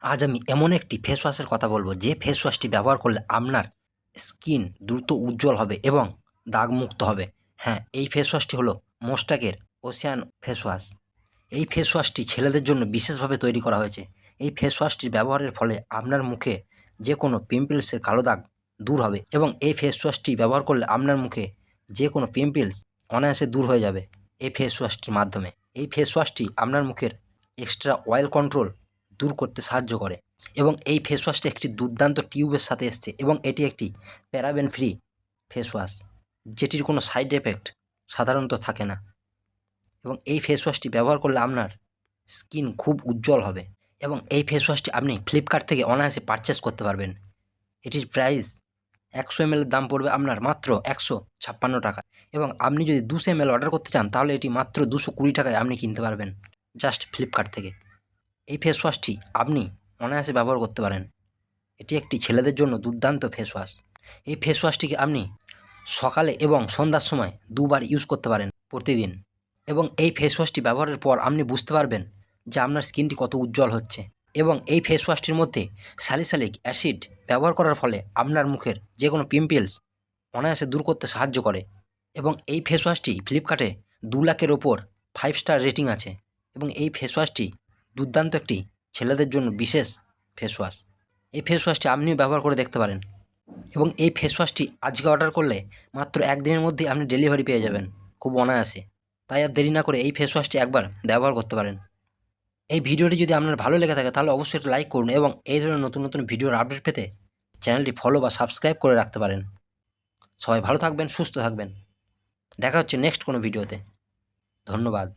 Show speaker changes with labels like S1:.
S1: আজ আমি এমন একটি ফেস ওয়াশের কথা বলবো যে ফেস ওয়াশটি ব্যবহার করলে আপনার স্কিন দ্রুত উজ্জ্বল হবে এবং দাগমুক্ত হবে। হ্যাঁ, এই ফেস ওয়াশটি হলো মোস্টাকের ওশিয়ান ফেস ওয়াশ। এই ফেস ওয়াশটি ছেলেদের জন্য বিশেষভাবে তৈরি করা হয়েছে। এই ফেস ওয়াশটির ব্যবহারের ফলে আপনার মুখে যে কোনো পিম্পলসের কালো দাগ দূর হবে এবং এই ফেস ওয়াশটি ব্যবহার করলে আপনার মুখে যে কোনো পিম্পলস অনায়াসে দূর হয়ে যাবে এই ফেস ওয়াশটির মাধ্যমে। এই ফেস ওয়াশটি আপনার মুখের এক্সট্রা অয়েল কন্ট্রোল দূর করতে সাহায্য করে এবং এই ফেস ওয়াশটি একটি দুর্দান্ত টিউবের সাথে এসছে এবং এটি একটি প্যারাবেন ফ্রি ফেস ওয়াশ, যেটির কোনো সাইড এফেক্ট সাধারণত থাকে না এবং এই ফেস ওয়াশটি ব্যবহার করলে আপনার স্কিন খুব উজ্জ্বল হবে এবং এই ফেস ওয়াশটি আপনি ফ্লিপকার্ট থেকে অনায়াসে পারচেস করতে পারবেন। এটির প্রাইস 100 ml দাম পড়বে আপনার মাত্র 156 টাকা এবং আপনি যদি 200 ml অর্ডার করতে চান তাহলে এটি মাত্র 220 টাকায় আপনি কিনতে পারবেন জাস্ট ফ্লিপকার্ট থেকে। এই ফেস ওয়াশটি আপনি অনায়াসে ব্যবহার করতে পারেন। এটি একটি ছেলেদের জন্য দুর্দান্ত ফেস ওয়াশ। এই ফেস ওয়াশটিকে আপনি সকালে এবং সন্ধ্যার সময় দুবার ইউজ করতে পারেন প্রতিদিন এবং এই ফেস ওয়াশটি ব্যবহারের পর আপনি বুঝতে পারবেন যে আপনার স্কিনটি কত উজ্জ্বল হচ্ছে এবং এই ফেস ওয়াশটির মধ্যে স্যালিসাইলিক অ্যাসিড ব্যবহার করার ফলে আপনার মুখের যে কোনো পিম্পলস অনায়াসে দূর করতে সাহায্য করে এবং এই ফেস ওয়াশটি ফ্লিপকার্টে 2 লাখের ওপর 5 স্টার রেটিং আছে এবং এই ফেস ওয়াশটি দুর্দান্ত একটি ছেলেদের জন্য বিশেষ ফেস ওয়াশ। এই ফেস ওয়াশটি আপনিও ব্যবহার করে দেখতে পারেন এবং এই ফেস ওয়াশটি আজকে অর্ডার করলে মাত্র 1 দিনের মধ্যেই আপনি ডেলিভারি পেয়ে যাবেন খুব অনায়াসে। তাই আর দেরি না করে এই ফেস ওয়াশটি একবার ব্যবহার করতে পারেন। এই ভিডিওটি যদি আপনার ভালো লেগে থাকে তাহলে অবশ্যই একটা লাইক করুন এবং এই ধরনের নতুন নতুন ভিডিওর আপডেট পেতে চ্যানেলটি ফলো বা সাবস্ক্রাইব করে রাখতে পারেন। সবাই ভালো থাকবেন, সুস্থ থাকবেন। দেখা হচ্ছে নেক্সট কোনো ভিডিওতে। ধন্যবাদ।